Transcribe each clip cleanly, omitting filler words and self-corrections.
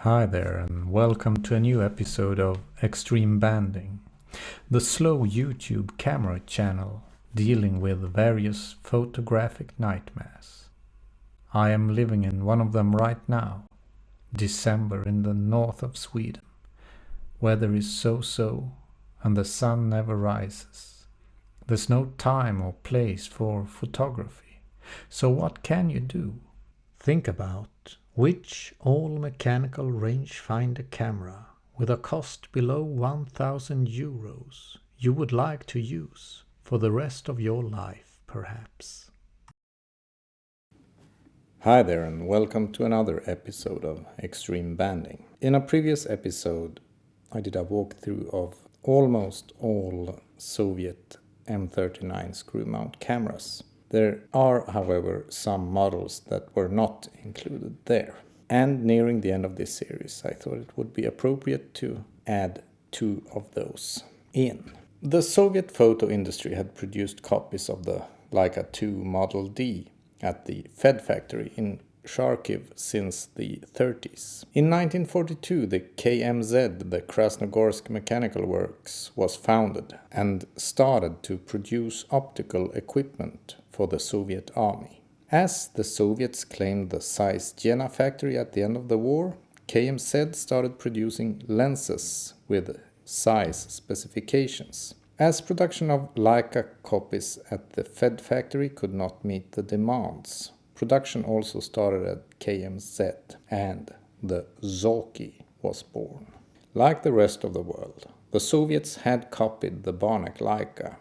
Hi there, and welcome to a new episode of Extreme Banding, the slow YouTube camera channel dealing with various photographic nightmares. I am living in one of them right now, December in the north of Sweden. Weather is so-so, and the sun never rises. There's no time or place for photography, so what can you do? Think about which all-mechanical rangefinder camera with a cost below 1,000 euros you would like to use for the rest of your life, perhaps. Hi there, and welcome to another episode of Extreme Banding. In a previous episode, I did a walkthrough of almost all Soviet M39 screw mount cameras. There are, however, some models that were not included there. And nearing the end of this series, I thought it would be appropriate to add two of those in. The Soviet photo industry had produced copies of the Leica 2 Model D at the Fed factory in Kharkiv since the 30s. In 1942, the KMZ, the Krasnogorsk Mechanical Works, was founded and started to produce optical equipment for the Soviet army. As the Soviets claimed the Zeiss Jena factory at the end of the war, KMZ started producing lenses with Zeiss specifications. As production of Leica copies at the Fed factory could not meet the demands, production also started at KMZ, and the Zorki was born. Like the rest of the world, the Soviets had copied the Barnack Leica,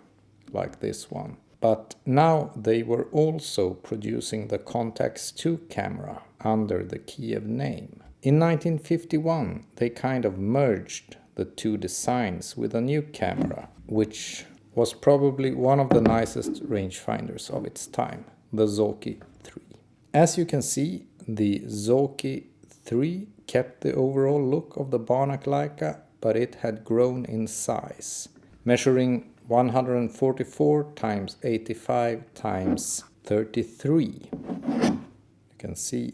like this one, but now they were also producing the Contax 2 camera under the Kiev name. In 1951, they kind of merged the two designs with a new camera, which was probably one of the nicest rangefinders of its time, the Zorki-3. As you can see, the Zorki-3 kept the overall look of the Barnack Leica, but it had grown in size, measuring 144 times 85 times 33. You can see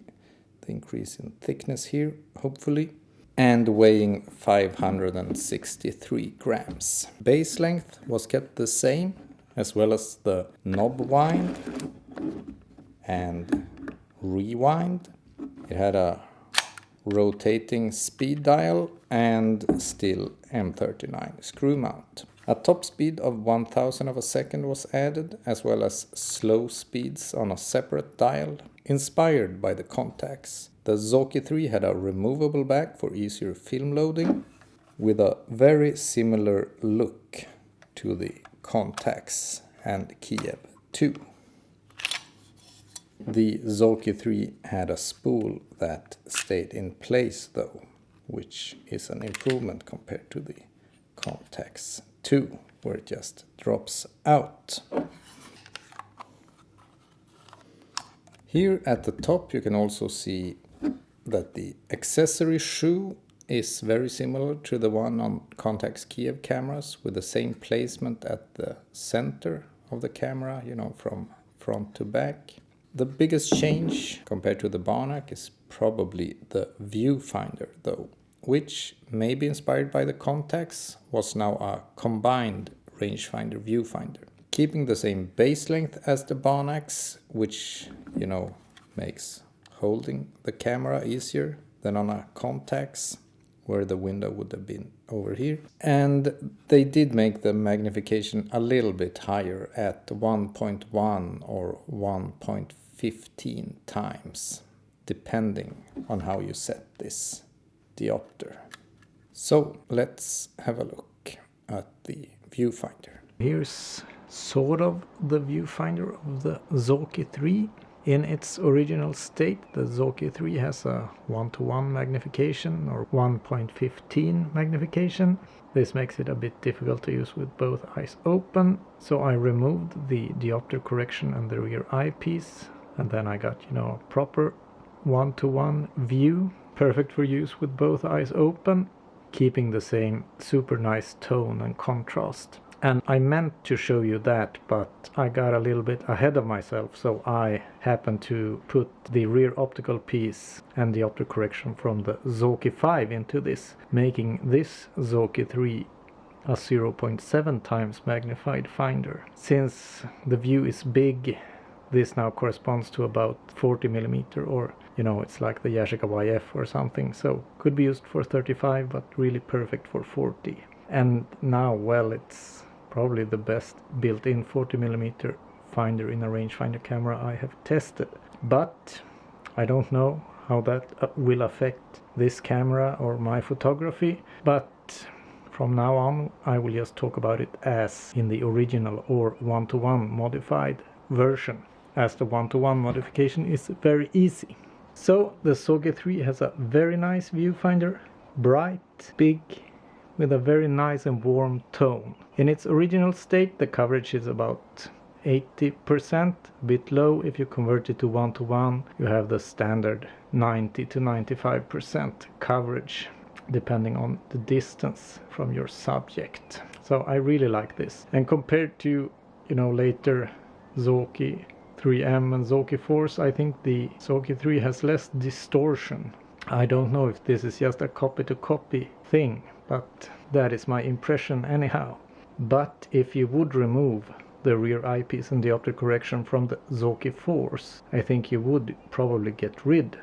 the increase in thickness here, hopefully, and weighing 563 grams. Base length was kept the same, as well as the knob wind and rewind. It had a rotating speed dial and still M39 screw mount. A top speed of 1,000 of a second was added, as well as slow speeds on a separate dial. Inspired by the Contax, the Zorki-3 had a removable back for easier film loading, with a very similar look to the Contax and Kiev 2. The Zorki-3 had a spool that stayed in place though, which is an improvement compared to the Contax 2, where it just drops out. Here at the top you can also see that the accessory shoe is very similar to the one on Contax Kiev cameras, with the same placement at the center of the camera, from front to back. The biggest change compared to the Barnack is probably the Viewfinder though, which, may be inspired by the Contax, was now a combined rangefinder viewfinder, keeping the same base length as the Barnacks, which makes holding the camera easier than on a Contax, where the window would have been over here. And they did make the magnification a little bit higher at 1.1 or 1.15 times, depending on how you set this diopter. So let's have a look at the viewfinder. Here's sort of the viewfinder of the Zorki-3. In its original state, the Zorki-3 has a 1:1 magnification or 1.15 magnification. This makes it a bit difficult to use with both eyes open, so I removed the diopter correction and the rear eyepiece, and then I got, a proper 1:1 view, perfect for use with both eyes open, keeping the same super nice tone and contrast. And I meant to show you that, but I got a little bit ahead of myself, so I happened to put the rear optical piece and the optic correction from the Zorki-5 into this, making this Zorki-3 a 0.7 times magnified finder. Since the view is big, this now corresponds to about 40 millimeter, or it's like the Yashica YF or something, so could be used for 35 but really perfect for 40. And now, well, it's probably the best built-in 40mm finder in a rangefinder camera I have tested. But I don't know how that will affect this camera or my photography, but from now on I will just talk about it as in the original or 1-to-1 modified version, as the 1-to-1 modification is very easy. So the Zorki-3 has a very nice viewfinder, bright, big, with a very nice and warm tone. In its original state, the coverage is about 80%, a bit low. If you convert it to 1-to-1, you have the standard 90 to 95% coverage, depending on the distance from your subject. So I really like this. And compared to, later Zorki-3M and Zorki-4s, I think the Zorki-3 has less distortion. I don't know if this is just a copy-to-copy thing, but that is my impression anyhow. But if you would remove the rear eyepiece and the optic correction from the Zorki-4s, I think you would probably get rid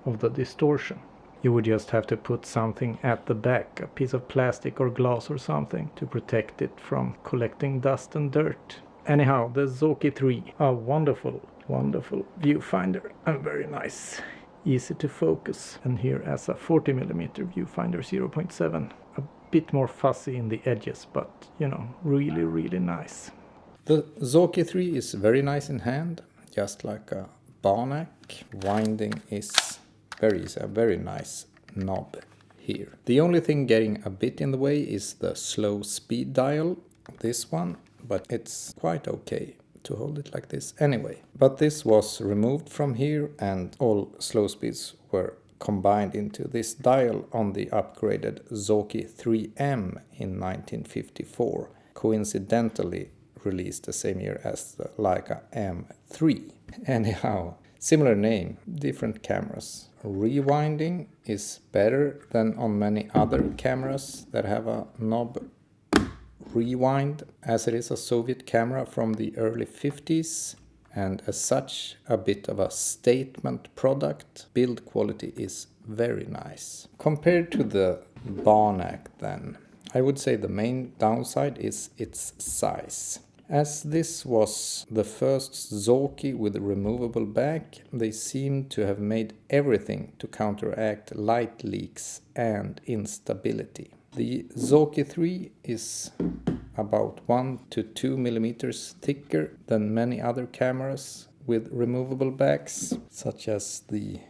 of the distortion. You would just have to put something at the back, a piece of plastic or glass or something, to protect it from collecting dust and dirt. Anyhow, the Zorki-3, a wonderful, wonderful viewfinder and very nice. Easy to focus, and here as a 40mm viewfinder 0.7, a bit more fuzzy in the edges, but really, really nice. The Zorki-3 is very nice in hand, just like a Barnack. Winding is very easy, a very nice knob here. The only thing getting a bit in the way is the slow speed dial, this one, but it's quite okay to hold it like this anyway. But this was removed from here and all slow speeds were combined into this dial on the upgraded Zorki-3M in 1954, coincidentally released the same year as the Leica M3. Anyhow, similar name, different cameras. Rewinding is better than on many other cameras that have a knob rewind, as it is a Soviet camera from the early 50s, and as such a bit of a statement product. Build quality is very nice. Compared to the Barnack then, I would say the main downside is its size. As this was the first Zorki with a removable back, they seem to have made everything to counteract light leaks and instability. The Zorki-3 is about 1 to 2 millimeters thicker than many other cameras with removable backs, such as the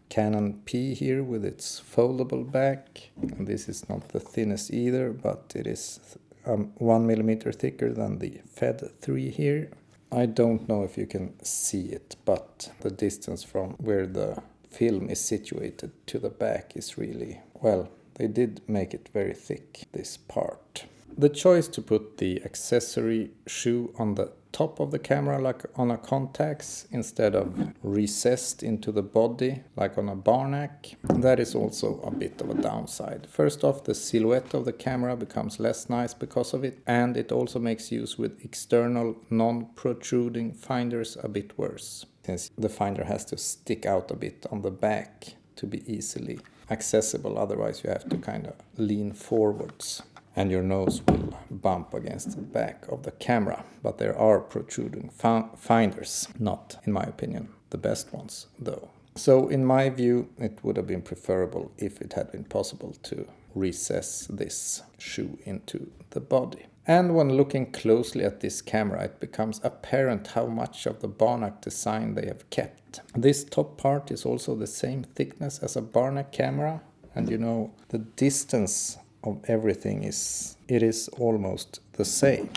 Canon P here with its foldable back. And this is not the thinnest either, but it is 1 millimeter thicker than the Fed-3 here. I don't know if you can see it, but the distance from where the film is situated to the back is really, well, they did make it very thick, this part. The choice to put the accessory shoe on the top of the camera like on a Contax instead of recessed into the body like on a Barnack, that is also a bit of a downside. First off, the silhouette of the camera becomes less nice because of it, and it also makes use with external non-protruding finders a bit worse, since the finder has to stick out a bit on the back to be easily accessible, otherwise you have to kind of lean forwards and your nose will bump against the back of the camera. But there are protruding finders, not, in my opinion, the best ones though. So in my view, it would have been preferable if it had been possible to recess this shoe into the body. And when looking closely at this camera, it becomes apparent how much of the Barnack design they have kept. This top part is also the same thickness as a Barnack camera, and the distance of everything is almost the same.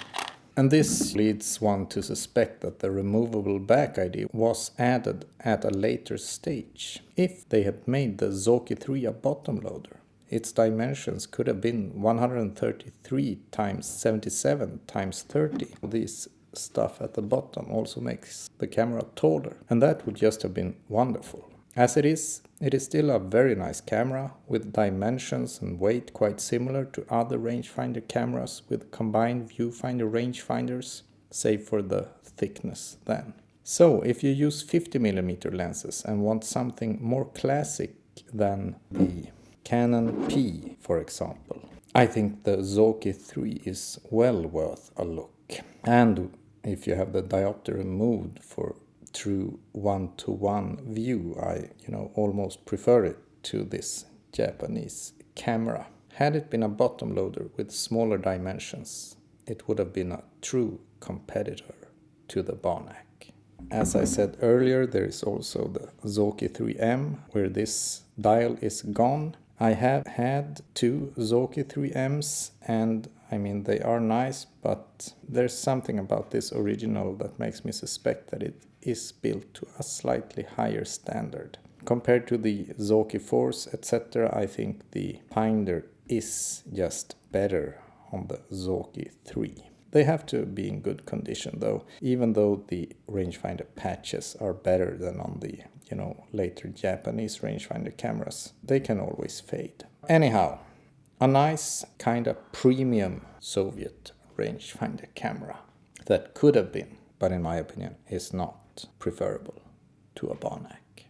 And this leads one to suspect that the removable back idea was added at a later stage. If they had made the Zorki-3 a bottom loader, its dimensions could have been 133 times 77 times 30. This stuff at the bottom also makes the camera taller, and that would just have been wonderful. As it is still a very nice camera with dimensions and weight quite similar to other rangefinder cameras with combined viewfinder rangefinders, save for the thickness then. So if you use 50mm lenses and want something more classic than the Canon P, for example, I think the Zorki-3 is well worth a look. And if you have the diopter removed for true one-to-one view, I almost prefer it to this Japanese camera. Had it been a bottom loader with smaller dimensions, it would have been a true competitor to the Barnack. As I said earlier, there is also the Zorki-3M, where this dial is gone. I have had 2 Zorki-3Ms, and they are nice, but there's something about this original that makes me suspect that it is built to a slightly higher standard. Compared to the Zorki-4s, etc., I think the Finder is just better on the Zorki-3. They have to be in good condition though, even though the rangefinder patches are better than on the later Japanese rangefinder cameras. They can always fade. Anyhow, a nice kind of premium Soviet rangefinder camera that could have been, but in my opinion is not preferable to a Barnack.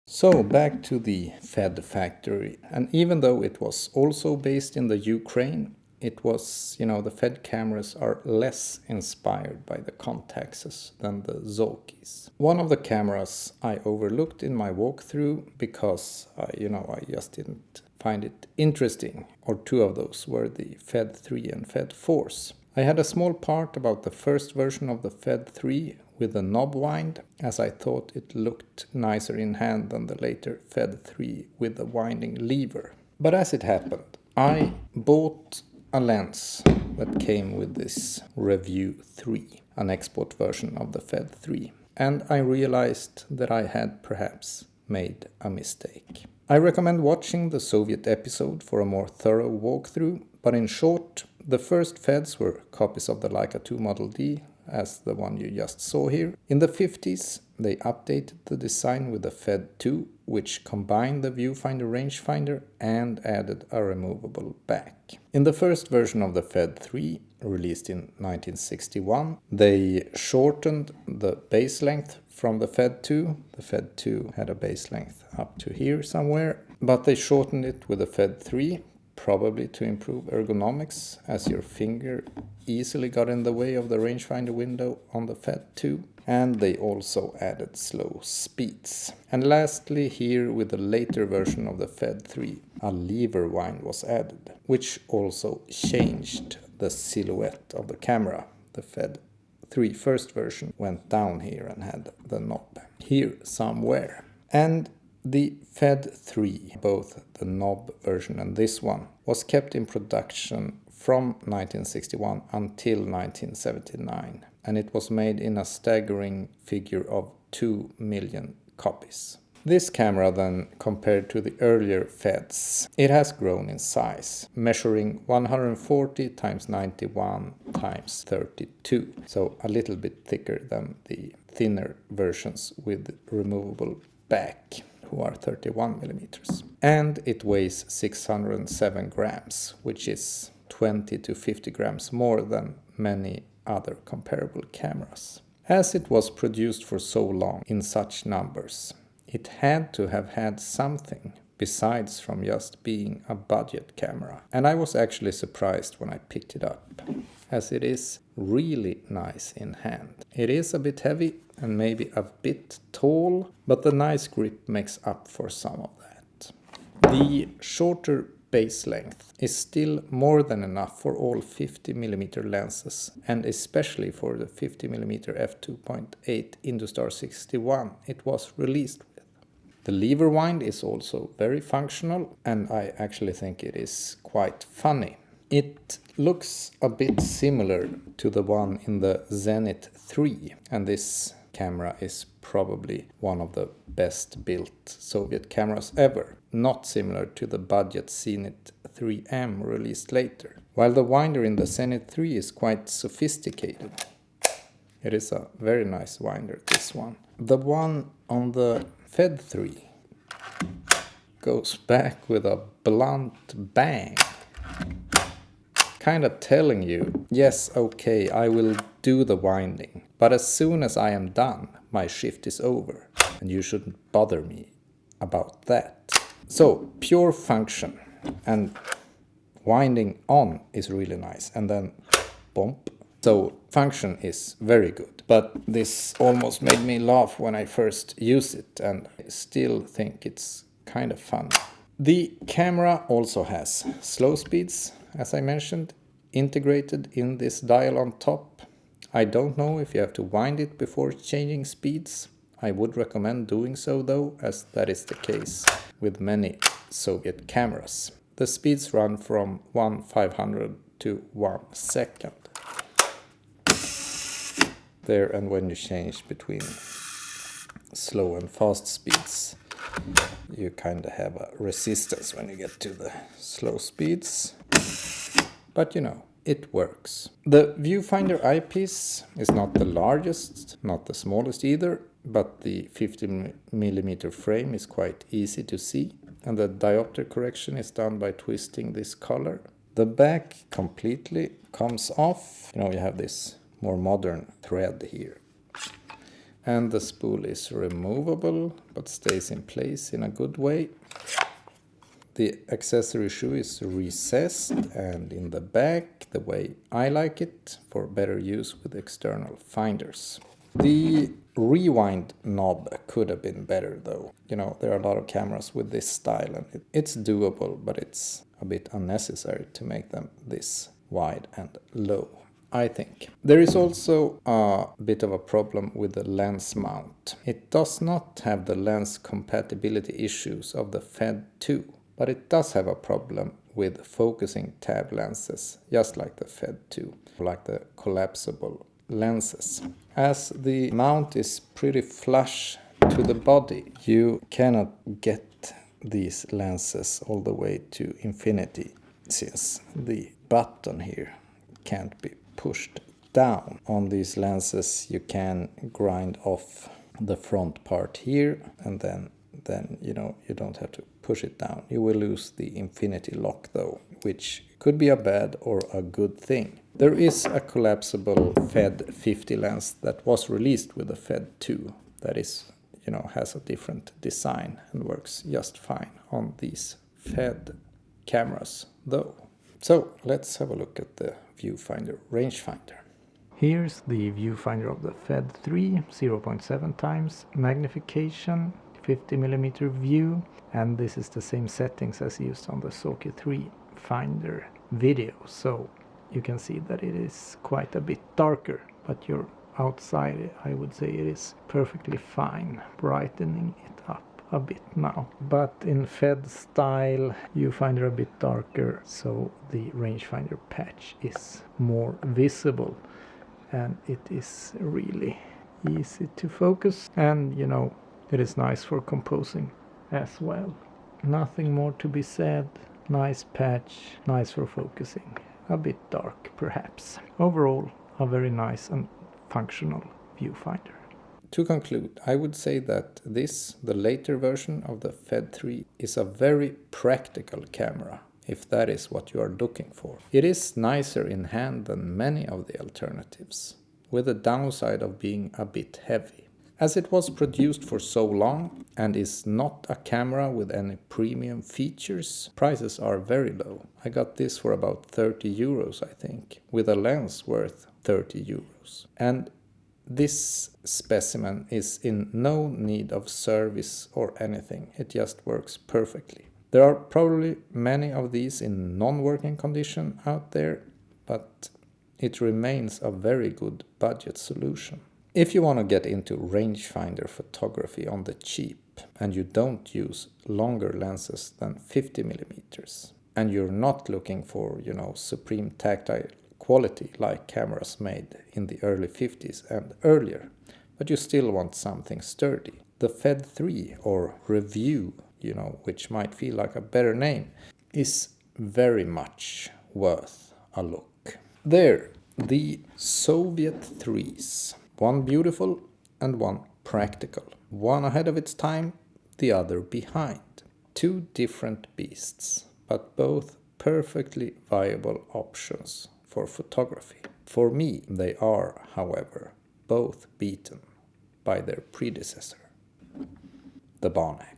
So back to the Fed factory, and even though it was also based in the Ukraine, it was, the Fed cameras are less inspired by the Contaxes than the Zorkis. One of the cameras I overlooked in my walkthrough because, I just didn't find it interesting, or 2 of those were the Fed-3 and Fed-4s. I had a small part about the first version of the Fed-3 with a knob wind, as I thought it looked nicer in hand than the later Fed-3 with the winding lever. But as it happened, I bought a lens that came with this Review 3, an export version of the Fed-3, and I realized that I had perhaps made a mistake. I recommend watching the Soviet episode for a more thorough walkthrough, but in short, the first Feds were copies of the Leica 2 Model D, as the one you just saw here. In the 50s, they updated the design with the Fed-2, which combined the viewfinder rangefinder and added a removable back. In the first version of the Fed-3, released in 1961, they shortened the base length from the Fed-2. The Fed-2 had a base length up to here somewhere, but they shortened it with the Fed-3, probably to improve ergonomics, as your finger easily got in the way of the rangefinder window on the Fed-2. And they also added slow speeds. And lastly, here with the later version of the Fed-3, a lever wind was added, which also changed the silhouette of the camera. The Fed-3 first version went down here and had the knob here somewhere. And the Fed-3, both the knob version and this one, was kept in production from 1961 until 1979, and it was made in a staggering figure of 2 million copies. This camera then, compared to the earlier Feds, it has grown in size, measuring 140 times 91 times 32, so a little bit thicker than the thinner versions with removable back, who are 31mm. And it weighs 607 grams, which is 20 to 50 grams more than many other comparable cameras. As it was produced for so long in such numbers, it had to have had something besides from just being a budget camera. And I was actually surprised when I picked it up, as it is really nice in hand. It is a bit heavy and maybe a bit tall, but the nice grip makes up for some of that. The shorter base length is still more than enough for all 50mm lenses, and especially for the 50mm f2.8 Industar 61 it was released with. The lever wind is also very functional, and I actually think it is quite funny. It looks a bit similar to the one in the Zenith 3, and this camera is probably one of the best built Soviet cameras ever, not similar to the budget Zenit 3M released later. While the winder in the Zenit 3 is quite sophisticated. It is a very nice winder, this one. The one on the Fed-3 goes back with a blunt bang. Kind of telling you, yes, okay, I will do the winding, but as soon as I am done, my shift is over, and you shouldn't bother me about that. So, pure function, and winding on is really nice, and then bump. So, function is very good, but this almost made me laugh when I first used it, and I still think it's kind of fun. The camera also has slow speeds, as I mentioned, integrated in this dial on top. I don't know if you have to wind it before changing speeds. I would recommend doing so though, as that is the case with many Soviet cameras. The speeds run from 1/500 to 1 second. There, and when you change between slow and fast speeds, you kind of have a resistance when you get to the slow speeds. But you know, it works. The Viewfinder eyepiece is not the largest, not the smallest either, but the 50mm frame is quite easy to see, and the diopter correction is done by twisting this collar. The back completely comes off. You know, you have this more modern thread here. And the spool is removable, but stays in place in a good way. The accessory shoe is recessed and in the back, the way I like it, for better use with external finders. The rewind knob could have been better though. You know, there are a lot of cameras with this style, and it's doable, but it's a bit unnecessary to make them this wide and low, I think. There is also a bit of a problem with the lens mount. It does not have the lens compatibility issues of the Fed-2, but it does have a problem with focusing tab lenses, just like the Fed-2, like the collapsible lenses. As the mount is pretty flush to the body, you cannot get these lenses all the way to infinity, since the button here can't be pushed down. On these lenses you can grind off the front part here, and then you know, you don't have to push it down. You will lose the infinity lock though, which could be a bad or a good thing. There is a collapsible Fed-50 lens that was released with the Fed-2 that is, you know, has a different design and works just fine on these Fed cameras though. So let's have a look at the Viewfinder rangefinder. Here's the viewfinder of the Fed-3, 0.7 times magnification, 50mm view, and this is the same settings as used on the Zorki-3 finder video, so you can see that it is quite a bit darker, but you're outside, I would say it is perfectly fine, brightening it up a bit now. But in Fed style, viewfinder a bit darker, so the rangefinder patch is more visible, and it is really easy to focus, and you know, it is nice for composing as well. Nothing more to be said. Nice patch, nice for focusing. A bit dark perhaps. Overall, a very nice and functional viewfinder. To conclude, I would say that this, the later version of the Fed-3, is a very practical camera, if that is what you are looking for. It is nicer in hand than many of the alternatives, with the downside of being a bit heavy. As it was produced for so long and is not a camera with any premium features, prices are very low. I got this for about 30 euros, I think, with a lens worth 30 euros. And this specimen is in no need of service or anything. It just works perfectly. There are probably many of these in non-working condition out there, but it remains a very good budget solution. If you want to get into rangefinder photography on the cheap and you don't use longer lenses than 50mm, and you're not looking for, you know, supreme tactile quality like cameras made in the early 50s and earlier, but you still want something sturdy. The Fed-3 or Review, which might feel like a better name, is very much worth a look. There, the Soviet 3s. One beautiful and one practical. One ahead of its time, the other behind. Two different beasts, but both perfectly viable options for photography. For me, they are, however, both beaten by their predecessor, the Barnack.